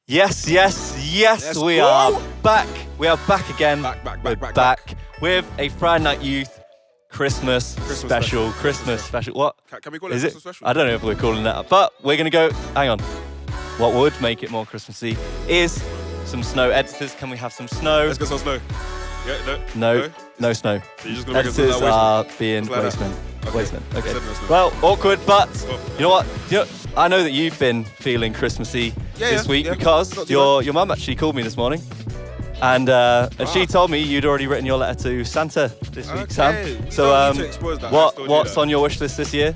Yes, Let's we go. are back. We are back again. We're Back. with a Friday Night Youth Christmas special. Christmas special. What? Can we call it Is Christmas it? special? I don't know if we're calling that, but we're going to go, hang on. What would make it more Christmassy is some snow. Editors, can we have some snow? Let's get some snow. Yeah, No snow. So you're just gonna make us look Editors like are being Just like that. wastemen. Okay. Wastemen. Okay. Said no snow. Well, awkward, but Oh. you know what? I know that you've been feeling Christmassy this week because Not too your mum actually called me this morning. And she told me you'd already written your letter to Santa this week, Sam. So don't need to expose that. I still do what's that. on your wish list this year?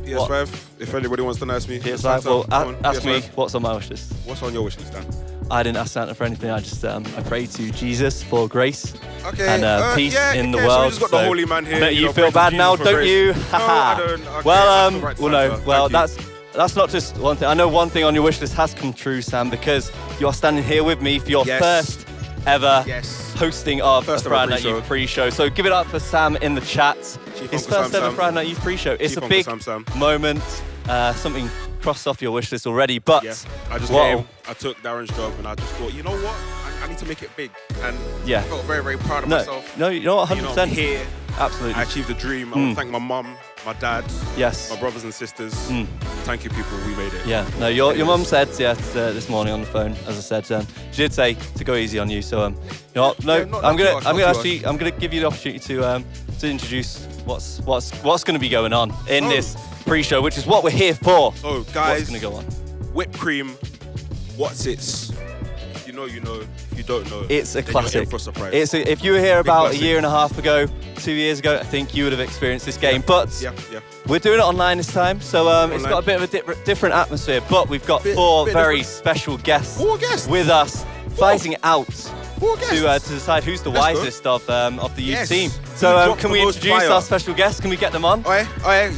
PS5, if anybody wants to ask me. PS5. Santa, Well, come on, ask me PS5. what's on my wish list. What's on your wish list, Dan? I didn't ask Santa for anything. I just I prayed to Jesus for grace Okay. and peace in the So world. we just got the holy man here. I bet you know, feel pray to bad Jesus now, for don't grace. you? No, I don't. Okay, well, that's the right no. Santa. Well, Thank you. that's not just one thing. I know one thing on your wish list has come true, Sam, because you are standing here with me for your Yes. first ever Yes. hosting of First the ever Friday Night pre-show. Youth pre-show. So give it up for Sam in the chat. Chief His Uncle first Sam ever Sam. Friday Night Youth pre-show. It's Chief a Uncle big Sam. moment. Something crossed off your wish list already, but Yeah. I just Whoa. came. I took Darren's job, and I just thought, you know what? I need to make it big. And Yeah. I felt very, very proud of no, myself. no, you know what? 100%. You know, here, Absolutely. I achieved a dream. I want to thank my mum, my dad, Yes. my brothers and sisters. Thank you, people. We made it. Yeah, no, your mum said this morning on the phone, as I said, she did say to go easy on you. So you know what? No, Yeah, not I'm too gonna much, I'm not gonna too actually I'm gonna give you the opportunity to introduce what's gonna be going on in this pre-show, which is what we're here for. So, guys, what's gonna go on? whipped cream, what's its? If you know, you know. If you don't know, It's a then you're classic. in for a surprise. If you were here about classic. a year and a half ago, 2 years ago, I think you would have experienced this game. But yeah. we're doing it online this time, so it's got a bit of a different atmosphere. But we've got four bit very different. special guests, Four guests? with us, fighting it out. Four guests. To decide who's the Let's go. wisest of the youth Yes. team. Who So dropped can the we most introduce fire? our special guests? Can we get them on? Oi,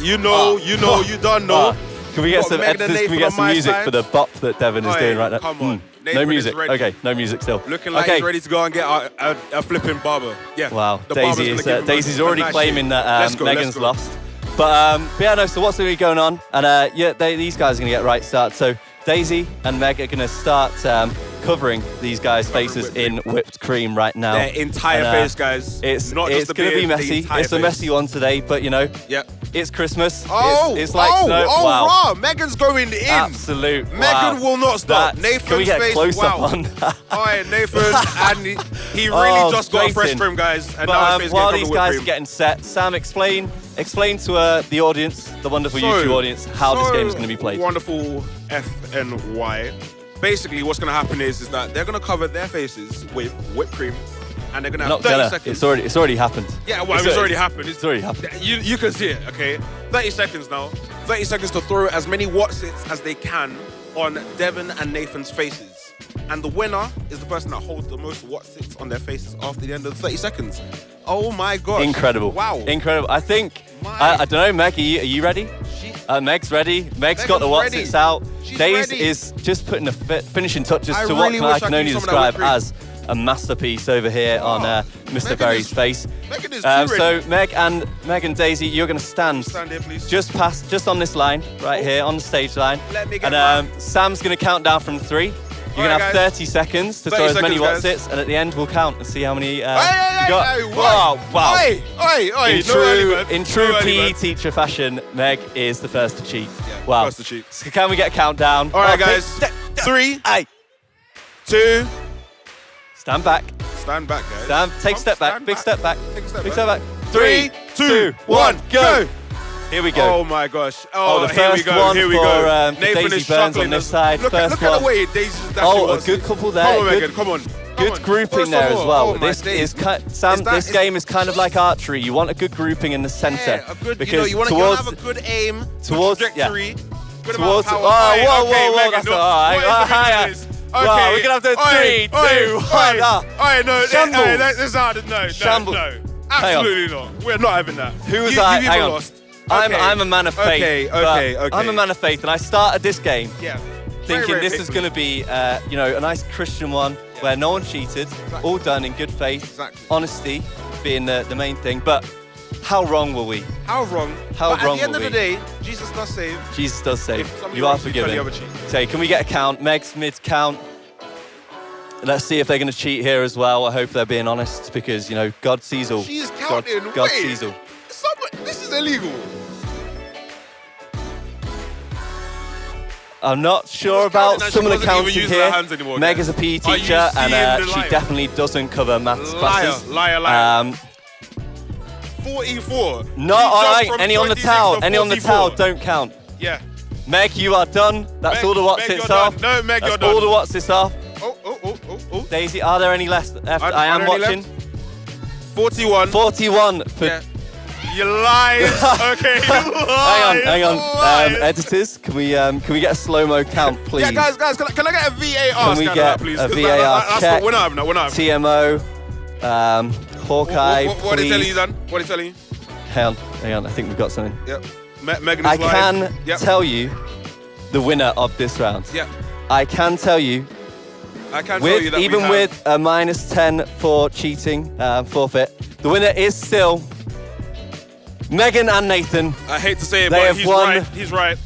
you know, you don't know. Can we get Got some Megan and editors? Can we Nathan get on some my music side. for the bop that Devon is Oi, doing right now? come on. No Nathan is music. ready. Okay, no music still. Looking like okay. he's ready to go and get a flipping barber. Yeah. Wow, The barber's Daisy gonna is give him Daisy's a already nice claiming shave. that Let's go, Megan's let's go. lost. But yeah, no. So what's going to be going on? And these guys are going to get right start. So Daisy and Meg are going to start covering these guys' faces in whipped cream right now. Their entire And, face, guys. It's not just the going to be beard, the messy. entire It's a face. messy one today, but you know, Yeah. it's Christmas. Oh, it's like snow. oh, Wow. raw. Megan's going in. Absolute. Megan wow. will not stop. That's- Nathan's can we get face, a close up wow. on that? Alright, Nathan, and he really just got a fresh straight in. trim, guys. And But, now his face while getting these covered with guys whipped are getting set, Sam, explain to the audience, the wonderful YouTube audience, how this game is going to be played. Wonderful FNY. Basically, what's going to happen is that they're going to cover their faces with whipped cream, and they're going to have Not 30 gonna. seconds. It's already happened. Yeah, well, it's already happened. It's already happened. You can see it, okay? 30 seconds now. 30 seconds to throw as many Watsits as they can on Devon and Nathan's faces. And the winner is the person that holds the most Watsits on their faces after the end of the 30 seconds. Oh my gosh. Incredible. Wow. Incredible. I think, My- I don't know, Meg, are you ready? Meg's ready. Meg's got the Megan's Watsits ready. out. She's Daze ready. is just putting the finishing touches I to what really I wish I can could only use some of that describe whipped as a masterpiece over here on Mr. Megan Berry's is- face. Megan is too So ready. Meg and Daisy, you're going to stand Stand here, please. just on this line, right here, on the stage line. Let me get And Sam's going to count down from 3. You're going to Alright, have guys. 30 seconds to 30 throw as many seconds, guys. Watsits, and at the end we'll count and see how many you Hey, got. hey, Wow, wow. Oi, In no early true, bird. in true No early PE bird. teacher fashion, Meg is the first to cheat. Yeah, Wow. first to cheat. So can we get a countdown? All right, Okay. guys. 3, Hey, 2, stand back. stand back, guys. Stand. Take a step back. Stand Big step back. Take a step Big back. step back. 3, 2, 1, go. Here we go. Oh my gosh. Oh, the here we first go. one Here we for, go. for Nathan Daisy is Burns chuckling on this as- side. Look First at the one. way Daisy's dashing. Oh, a was. good couple there. Come on, Good- Megan. Come on. Good grouping First there of as all, well. oh my This days. Sam. that- This is- game is kind of like archery. You want a good grouping in the center Yeah, a good, because you want to towards have a good aim, towards- good trajectory, good towards. amount Oh, of power. whoa, Okay, whoa, Megan, that's no, all right. what is the meaning Higher. of this? Wow, Okay. we're gonna have to Oi, 3, 2, 1. Oi, no, Shambles. this is hard. No, Shambles. no, Hang on. absolutely not. We're not having that. Who was you, I? You've Hang even on. lost. I'm Okay. a man of faith. Okay, but okay. I'm a man of faith, and I started this game Yeah. thinking very this is faithful. going to be, a nice Christian one where no one cheated, all done in good faith, Exactly. honesty being the main thing. But how wrong were we? How wrong? How but wrong at the end were of the we? day, Jesus does save. Jesus does say If somebody you are wants to turn the forgiven. other cheek. Say, can we get a count? Meg's mid count. let's see if they're going to cheat here as well. I hope they're being honest because, you know, God sees all. She's counting. God Wait, sees all. this is illegal. I'm not sure about some of the counting here. Meg is a PE teacher and she definitely doesn't cover maths classes. Liar. 44. No, all right. Any on the towel. Any on the towel don't count. Yeah. Meg, you are done. That's Meg, all the what's it's off. No, Meg, you're done. All the what's it's off. Oh. Daisy, are there any left? I am watching. 41. 41 for... Yeah. You lied. Okay. Hang on. Editors, can we get a slow-mo count, please? Yeah, guys, can I get a VAR scan of that, please? A VAR check? We're not having that. TMO, Hawkeye, what are they telling you, Dan? What are they telling you? Hang on. I think we've got something. Yep. Megan I is live. can tell you the winner of this round. Yeah. I can tell you that even with a -10 for cheating, forfeit, the winner is still Megan and Nathan. I hate to say it, they but have he's won. right. He's right.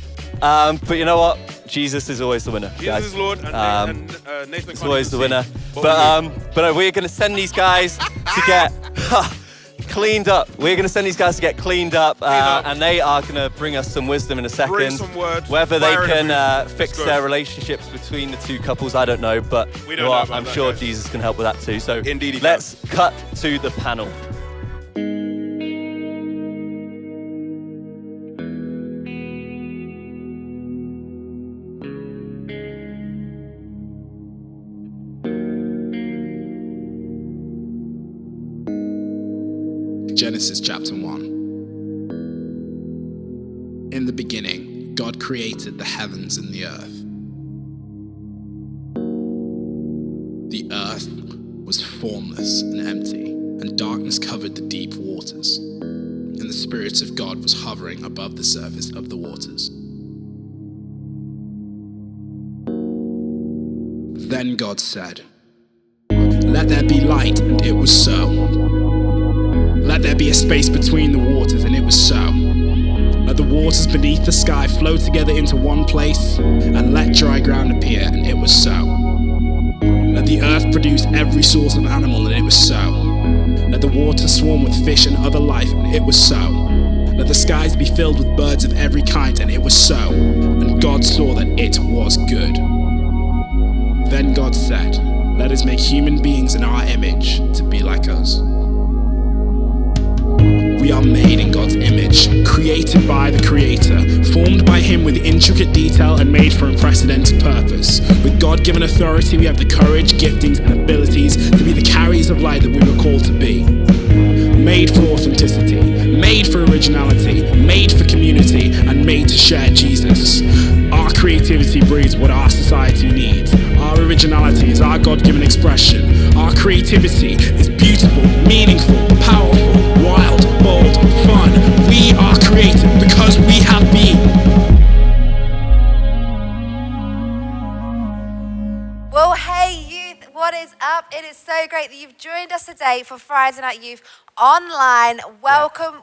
But you know what? Jesus is always the winner. Jesus guys. is Lord, and Nathan is always the winner. But we're going to send these guys to get cleaned up. We're going to send these guys to get cleaned up, and they are going to bring us some wisdom in a second. Bring some words. Whether they can fix their relationships between the two couples, I don't know. But we don't know I'm sure Jesus can help with that too. So indeed, let's cut to the panel. Genesis chapter 1. In the beginning, God created the heavens and the earth. The earth was formless and empty, and darkness covered the deep waters, and the Spirit of God was hovering above the surface of the waters. Then God said, "Let there be light," and it was so. Let there be a space between the waters, and it was so. Let the waters beneath the sky flow together into one place, and let dry ground appear, and it was so. Let the earth produce every source of animal, and it was so. Let the waters swarm with fish and other life, and it was so. Let the skies be filled with birds of every kind, and it was so. And God saw that it was good. Then God said, "Let us make human beings in our image, to be like us." We are made in God's image, created by the Creator, formed by Him with intricate detail and made for unprecedented purpose. With God-given authority, we have the courage, giftings, and abilities to be the carriers of light that we were called to be. Made for authenticity, made for originality, made for community, and made to share Jesus. Our creativity breeds what our society needs. Our originality is our God-given expression. Our creativity is beautiful, meaningful, powerful, wild, bold, fun. We are creative because we have been. Well, hey youth, what is up? It is so great that you've joined us today for Friday Night Youth Online. Welcome.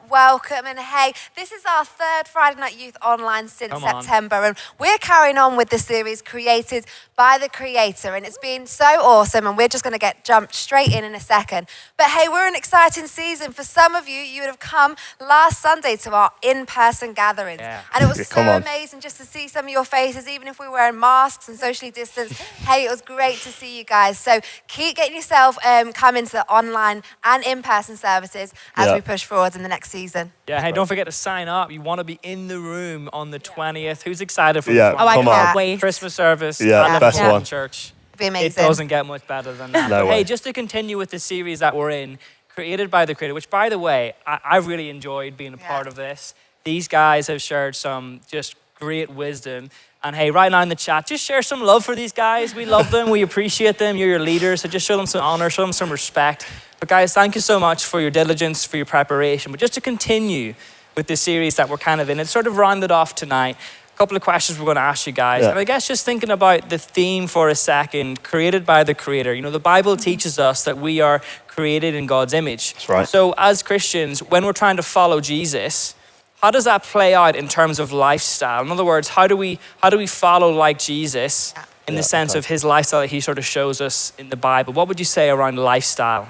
And hey, this is our third Friday Night Youth Online since September. And we're carrying on with the series created by the Creator. And it's been so awesome. And we're just going to jump straight in a second. But hey, we're in an exciting season. For some of you, you would have come last Sunday to our in-person gatherings. Yeah. And it was so amazing just to see some of your faces, even if we were wearing masks and socially distanced. Hey, it was great to see you guys. So keep getting yourself coming to the online and in-person services as we push forward in the next season. Yeah, hey, don't forget to sign up. You want to be in the room on the 20th. Who's excited for the 20th? Oh, I can't wait. Christmas service. Yeah, best one. Church. It'd be amazing. It doesn't get much better than that. No way. Hey, just to continue with the series that we're in, created by the Creator, which, by the way, I really enjoyed being a part of this. These guys have shared some just great wisdom. And hey, right now in the chat, just share some love for these guys. We love them. We appreciate them. You're your leaders. So just show them some honor, show them some respect. But guys, thank you so much for your diligence, for your preparation. But just to continue with this series that we're kind of in, it's sort of rounded off tonight. A couple of questions we're going to ask you guys. Yeah. And I guess just thinking about the theme for a second, created by the Creator. You know, the Bible teaches us that we are created in God's image. That's right. So as Christians, when we're trying to follow Jesus, how does that play out in terms of lifestyle? In other words, how do we follow like Jesus in the sense of his lifestyle that he sort of shows us in the Bible. What would you say around lifestyle?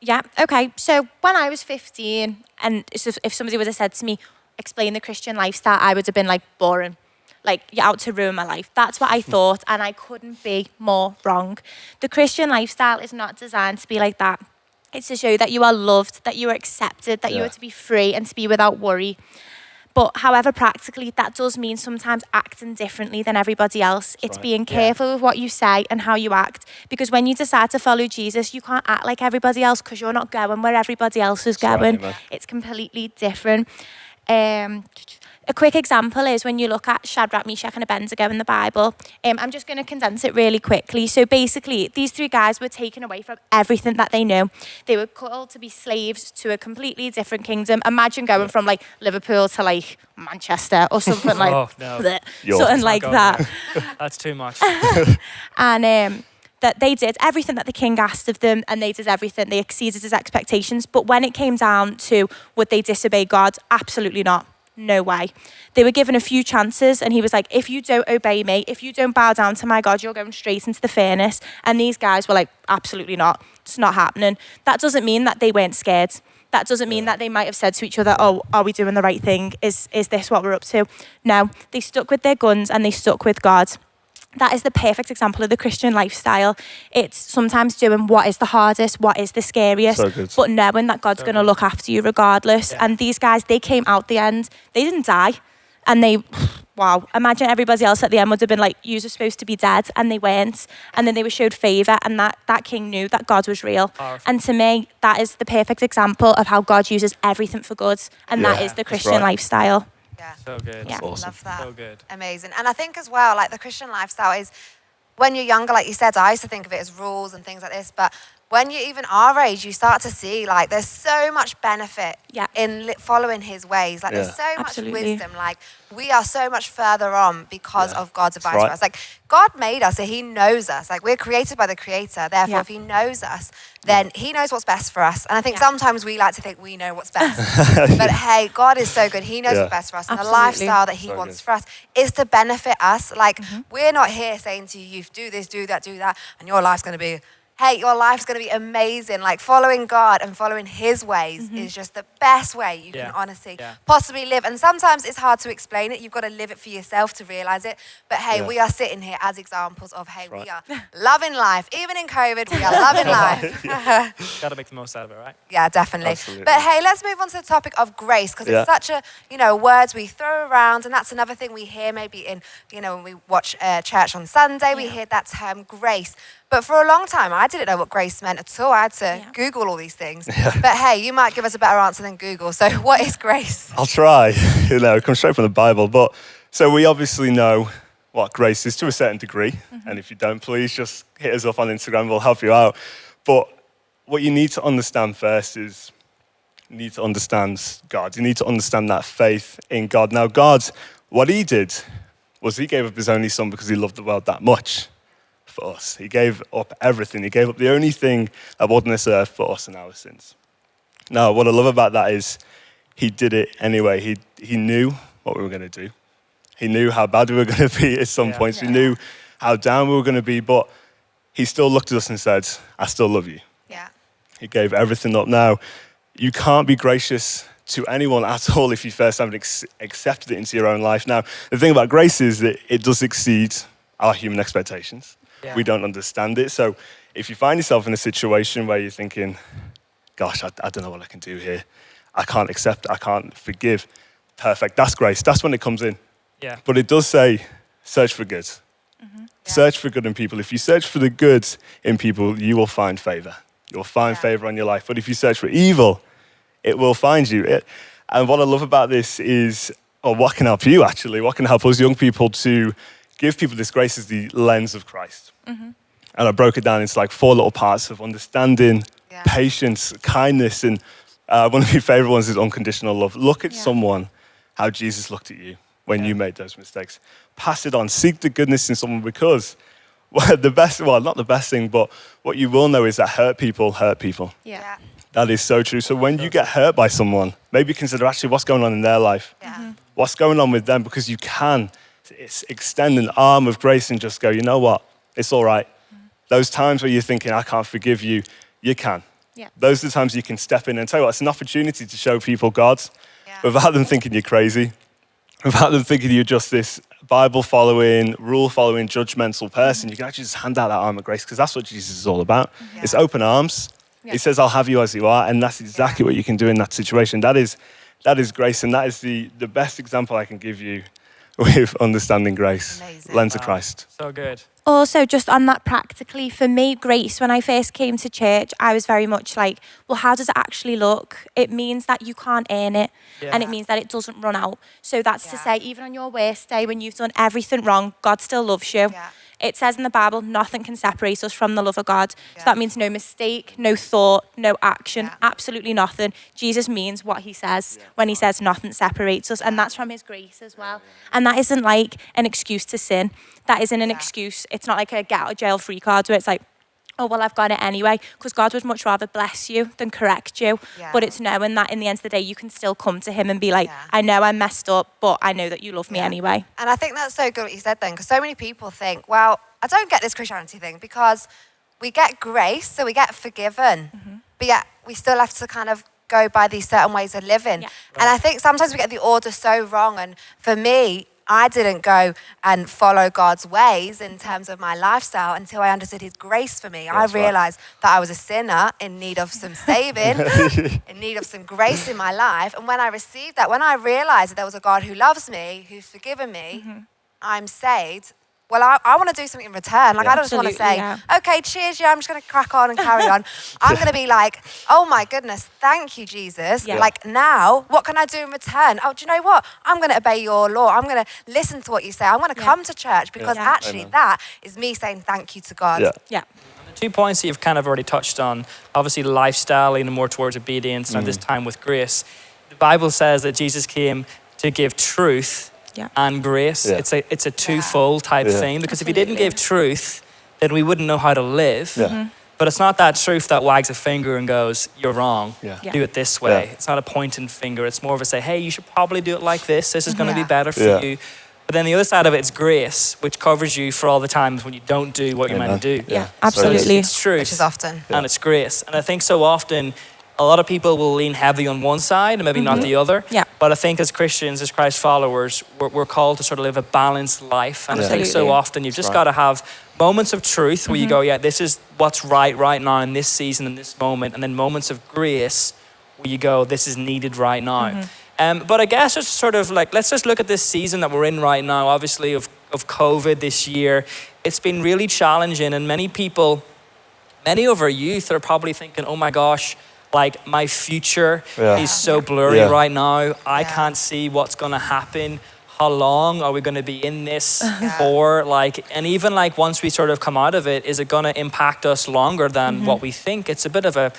Yeah, okay. So when I was 15, and if somebody would have said to me, explain the Christian lifestyle, I would have been like, boring. Like, you're out to ruin my life. That's what I thought, and I couldn't be more wrong. The Christian lifestyle is not designed to be like that. It's to show that you are loved, that you are accepted, that you are to be free and to be without worry. But however, practically, that does mean sometimes acting differently than everybody else. It's being careful with what you say and how you act. Because when you decide to follow Jesus, you can't act like everybody else because you're not going where everybody else is going. It's completely different. A quick example is when you look at Shadrach, Meshach and Abednego in the Bible. I'm just going to condense it really quickly. So basically, these three guys were taken away from everything that they knew. They were called to be slaves to a completely different kingdom. Imagine going from like Liverpool to like Manchester or something like something like that. That's too much. And that they did everything that the king asked of them, and they did everything. They exceeded his expectations. But when it came down to would they disobey God, absolutely not. No way. They were given a few chances, and he was like, if you don't obey me, if you don't bow down to my God, you're going straight into the furnace. And these guys were like, absolutely not. It's not happening. That doesn't mean that they weren't scared. That doesn't mean that they might have said to each other, oh, are we doing the right thing? Is this what we're up to? No, they stuck with their guns and they stuck with God. That is the perfect example of the Christian lifestyle. It's sometimes doing what is the hardest, what is the scariest, but knowing that God's going to look after you regardless. And these guys, they came out the end, they didn't die. And wow, imagine everybody else at the end would have been like, you're supposed to be dead, and they weren't. And then they were showed favour, and that king knew that God was real. Powerful. And to me, that is the perfect example of how God uses everything for good. And that is the Christian lifestyle. Yeah. So good. Yeah. Awesome. Love that. So good. Amazing. And I think as well, like the Christian lifestyle is, when you're younger, like you said, I used to think of it as rules and things like this, but when you're even our age, you start to see like there's so much benefit in following his ways. Like there's so much wisdom. Like we are so much further on because of God's advice for us. Like God made us, so he knows us. Like we're created by the Creator. Therefore, if he knows us, then he knows what's best for us. And I think sometimes we like to think we know what's best. But hey, God is so good. He knows what's best for us. And the lifestyle that he wants for us is to benefit us. Like we're not here saying to you, do this, do that, and your life's going to be, hey, your life's going to be amazing. Like following God and following his ways is just the best way you can honestly possibly live. And sometimes it's hard to explain it. You've got to live it for yourself to realize it. But hey, we are sitting here as examples of, hey, we are loving life. Even in COVID, we are loving life. Got to make the most out of it, right? Yeah, definitely. Absolutely. But hey, let's move on to the topic of grace, because it's such a, words we throw around, and that's another thing we hear maybe in, when we watch church on Sunday, we hear that term grace. But for a long time, I didn't know what grace meant at all. I had to Google all these things. But hey, you might give us a better answer than Google. So what is grace? I'll try. It comes straight from the Bible. But so we obviously know what grace is to a certain degree. And if you don't, please just hit us up on Instagram. We'll help you out. But what you need to understand first is you need to understand God. You need to understand that faith in God. Now, God, what he did was he gave up his only son because he loved the world that much. For us. He gave up everything. He gave up the only thing that was on this earth for us and our sins. Now, what I love about that is he did it anyway. He knew what we were going to do. He knew how bad we were going to be at some points. He knew how down we were going to be, but he still looked at us and said, I still love you. Yeah. He gave everything up. Now, you can't be gracious to anyone at all if you first haven't accepted it into your own life. Now, the thing about grace is that it does exceed our human expectations. Yeah. We don't understand it. So if you find yourself in a situation where you're thinking, gosh, I don't know what I can do here. I can't accept, I can't forgive. Perfect, that's grace. That's when it comes in. Yeah. But it does say, search for good. Search for good in people. If you search for the good in people, you will find favor. You'll find favor on your life. But if you search for evil, it will find you. And what I love about this is, or what can help you actually, what can help us young people to give people this grace is the lens of Christ. And I broke it down into like 4 little parts of understanding, patience, kindness, and one of my favorite ones is unconditional love. Look at someone, how Jesus looked at you when you made those mistakes. Pass it on. Seek the goodness in someone, because not the best thing, but what you will know is that hurt people hurt people. Yeah. That is so true. So when you get hurt by someone, maybe consider actually what's going on in their life. What's going on with them, because you can extend an arm of grace and just go, you know what? It's all right. Those times where you're thinking, I can't forgive you, you can. Yeah. Those are the times you can step in and tell you what, it's an opportunity to show people God without them thinking you're crazy, without them thinking you're just this Bible-following, rule-following, judgmental person. You can actually just hand out that arm of grace because that's what Jesus is all about. Yeah. It's open arms. Yeah. He says, I'll have you as you are, and that's exactly what you can do in that situation. That is grace, and that is the best example I can give you with understanding grace. Amazing. Lens of Christ. So good. Also, just on that practically, for me, grace, when I first came to church, I was very much like, well, how does it actually look? It means that you can't earn it, and it means that it doesn't run out. So that's to say, even on your worst day, when you've done everything wrong, God still loves you. Yeah. It says in the Bible, nothing can separate us from the love of God. So that means no mistake, no thought, no action, absolutely nothing. Jesus means what he says when he says nothing separates us. And that's from his grace as well. And that isn't like an excuse to sin. That isn't an excuse. It's not like a get out of jail free card where it's like, oh, well, I've got it anyway. Because God would much rather bless you than correct you. Yeah. But it's knowing that in the end of the day, you can still come to him and be like, I know I messed up, but I know that you love me anyway. And I think that's so good what you said then, because so many people think, well, I don't get this Christianity thing because we get grace, so we get forgiven, but yet we still have to kind of go by these certain ways of living. Yeah. And I think sometimes we get the order so wrong. And for me, I didn't go and follow God's ways in terms of my lifestyle until I understood his grace for me. I realized that I was a sinner in need of some saving, in need of some grace in my life. And when I received that, when I realized that there was a God who loves me, who's forgiven me, I'm saved. Well, I want to do something in return. Like, I don't just want to say, okay, cheers, I'm just going to crack on and carry on. I'm going to be like, oh my goodness, thank you, Jesus. Yeah. Like, now, what can I do in return? Oh, do you know what? I'm going to obey your law. I'm going to listen to what you say. I'm going to come to church because actually that is me saying thank you to God. Yeah. 2 points that you've kind of already touched on. Obviously, lifestyle, leaning more towards obedience, and this time with grace. The Bible says that Jesus came to give truth and grace. It's a twofold type thing, because if he didn't give truth, then we wouldn't know how to live. But it's not that truth that wags a finger and goes, you're wrong, do it this way. It's not a pointing finger. It's more of a say, hey, you should probably do it like this. This is going to be better for you. But then the other side of it is grace, which covers you for all the times when you don't do what you're meant to do. Yeah, absolutely. It's truth. Which is often. And it's grace. And I think so often, a lot of people will lean heavy on one side and maybe not the other. Yeah. But I think as Christians, as Christ followers, we're called to sort of live a balanced life. And I think so often you've just got to have moments of truth where you go, this is what's right now in this season, in this moment. And then moments of grace where you go, this is needed right now. But I guess just sort of like, let's just look at this season that we're in right now, obviously of COVID this year. It's been really challenging, and many people, many of our youth are probably thinking, oh my gosh, like my future is so blurry right now. I can't see what's going to happen. How long are we going to be in this for? Like, and even like once we sort of come out of it, is it going to impact us longer than what we think? It's a bit of a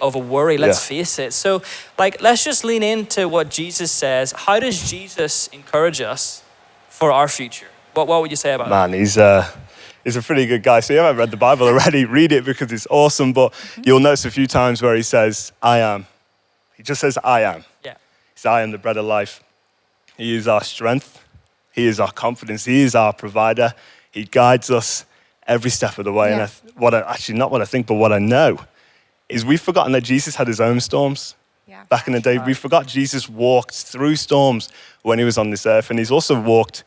of a worry. Let's face it. So, like, let's just lean into what Jesus says. How does Jesus encourage us for our future? What would you say about that? Man, he's a pretty good guy. So you haven't read the Bible already, read it because it's awesome. But you'll notice a few times where he says, I am. He just says, I am. Yeah. He says, I am the bread of life. He is our strength. He is our confidence. He is our provider. He guides us every step of the way. And not what I think, but what I know is we've forgotten that Jesus had his own storms. Back in the day, we forgot Jesus walked through storms when he was on this earth. And he's also walked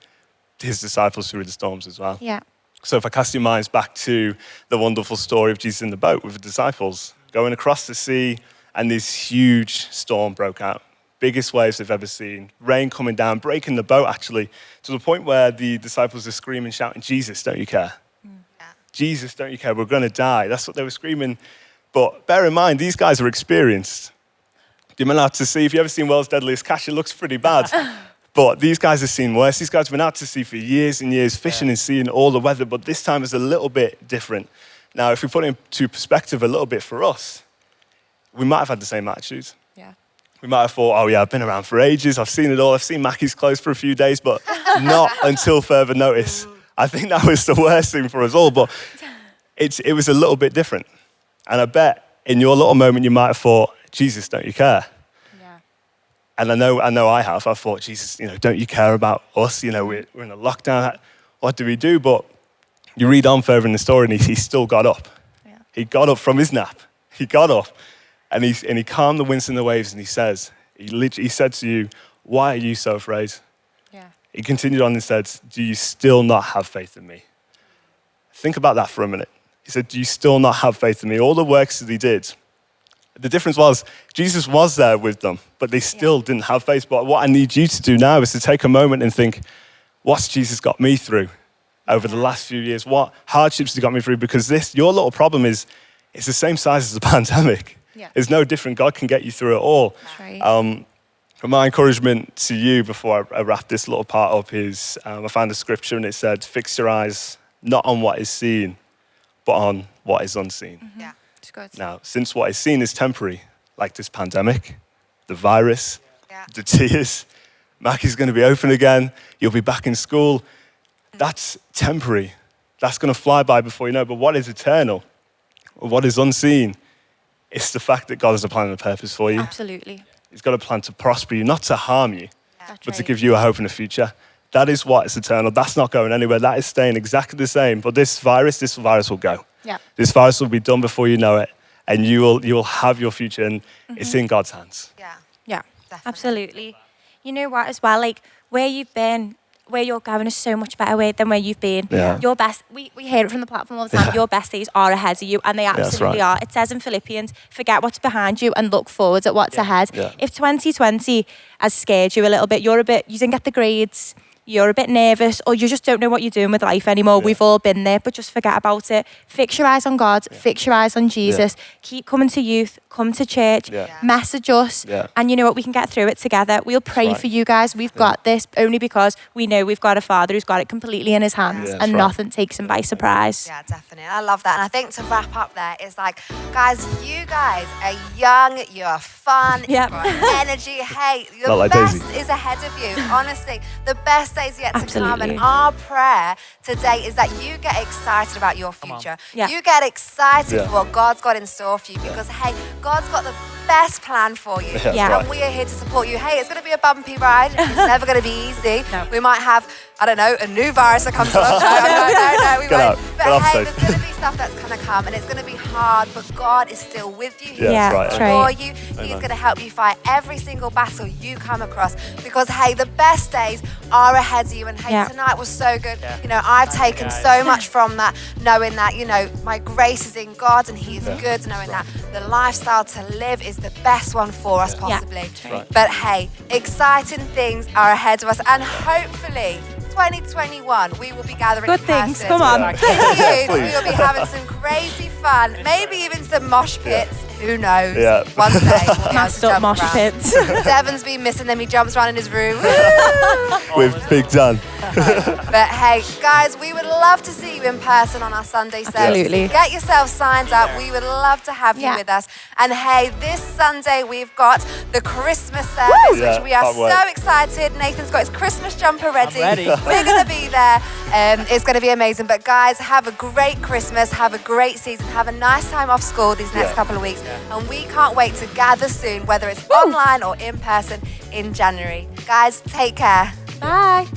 his disciples through the storms as well. Yeah. So if I cast your minds back to the wonderful story of Jesus in the boat with the disciples, going across the sea, and this huge storm broke out. Biggest waves they've ever seen. Rain coming down, breaking the boat actually, to the point where the disciples are screaming, shouting, Jesus, don't you care? Jesus, don't you care? We're going to die. That's what they were screaming. But bear in mind, these guys are experienced. You've been out to sea. If you've ever seen World's Deadliest Catch, it looks pretty bad. But these guys have seen worse. These guys have been out to sea for years and years, fishing and seeing all the weather, but this time is a little bit different. Now, if we put it into perspective a little bit for us, we might have had the same attitude. Yeah. We might have thought, oh yeah, I've been around for ages, I've seen it all, I've seen Mackie's closed for a few days, but not until further notice. I think that was the worst thing for us all, but it was a little bit different. And I bet in your little moment you might have thought, Jesus, don't you care? And I know I have. I thought, Jesus, don't you care about us? We're in a lockdown. What do we do? But you read on further in the story, and he still got up. Yeah. He got up from his nap. He got up, and he calmed the winds and the waves, and he said to you, why are you so afraid? Yeah. He continued on and said, do you still not have faith in me? Think about that for a minute. He said, do you still not have faith in me? All the works that he did. The difference was, Jesus was there with them, but they still didn't have faith. But what I need you to do now is to take a moment and think, what's Jesus got me through over the last few years? What hardships has he got me through? Because your little problem it's the same size as the pandemic. Yeah. It's no different. God can get you through it all. That's right. My encouragement to you before I wrap this little part up is, I found a scripture and it said, fix your eyes not on what is seen, but on what is unseen. Mm-hmm. Yeah. It's good. Now, since what is seen is temporary, like this pandemic, the virus, Yeah. the tears, Mackie's going to be open again, you'll be back in school, that's temporary. That's going to fly by before you know. But what is eternal, or what is unseen, it's the fact that God has a plan and a purpose for you. Absolutely. He's got a plan to prosper you, not to harm you, That's but to right. give you a hope in the future. That is what is eternal. That's not going anywhere. That is staying exactly the same. But this virus will go. Yeah. This virus will be done before you know it, and you will have your future, and it's in God's hands. Yeah. Yeah, Definitely. absolutely. You know what, as well, like where you've been, where you're going is so much better way than where you've been. Yeah. Your best, we hear it from the platform all the time, your best days are ahead of you, and they that's absolutely right. are. It says in Philippians, forget what's behind you and look forward at what's ahead. Yeah. If 2020 has scared you a little bit, you didn't get the grades, you're a bit nervous, or you just don't know what you're doing with life anymore. Yeah. We've all been there, but just forget about it. Fix your eyes on God, fix your eyes on Jesus, keep coming to youth, come to church, message us, and you know what, we can get through it together. We'll pray right. for you guys. We've got this only because we know we've got a Father who's got it completely in his hands, Yeah, and that's right. nothing takes him by surprise. Yeah, definitely. I love that. And I think to wrap up there is like, guys, you guys are young, you're fun, Yep. you've got energy. Hey, the Not like best Daisy. is ahead of you. Honestly, the best days yet to come. Absolutely. And our prayer today is that you get excited about your future. Yeah. You get excited Yeah. for what God's got in store for you because, hey, God's got the best plan for you. Yeah. And we are here to support you. Hey, it's going to be a bumpy ride. It's never going to be easy. No. We might have, I don't know, a new virus that comes along. No, we Get won't. out. But Get off hey, safe. there's going to be stuff that's going to come and it's going to be hard, but God is still with you. He's Yeah, that's right. for Right. you. He's going to help you fight every single battle you come across because, hey, the best days are ahead of you. And, hey, Yeah. tonight was so good. You know, I've taken so much from that, knowing that, you know, my grace is in God and He is good, knowing that the lifestyle to live is the best one for us possibly. right. But, hey, exciting things are ahead of us and hopefully 2021 we will be gathering Good in things, person. come on. With you, we will be having some crazy fun, maybe even some mosh pits. Who knows? Yeah. One day we'll be able to Masked up jump mosh around. pits. Devon's been missing them. He jumps around in his room. With Big Dan. But hey, guys, we would love to see you in person on our Sunday service. Absolutely. Get yourself signed up. We would love to have you Yeah. with us. And hey, this Sunday we've got the Christmas service, Yeah, which we are can't wait. so excited. Nathan's got his Christmas jumper ready. ready. We're going to be there. It's going to be amazing. But guys, have a great Christmas. Have a great season. Have a nice time off school these next couple of weeks. And we can't wait to gather soon, whether it's online or in person in January. Guys, take care. Bye.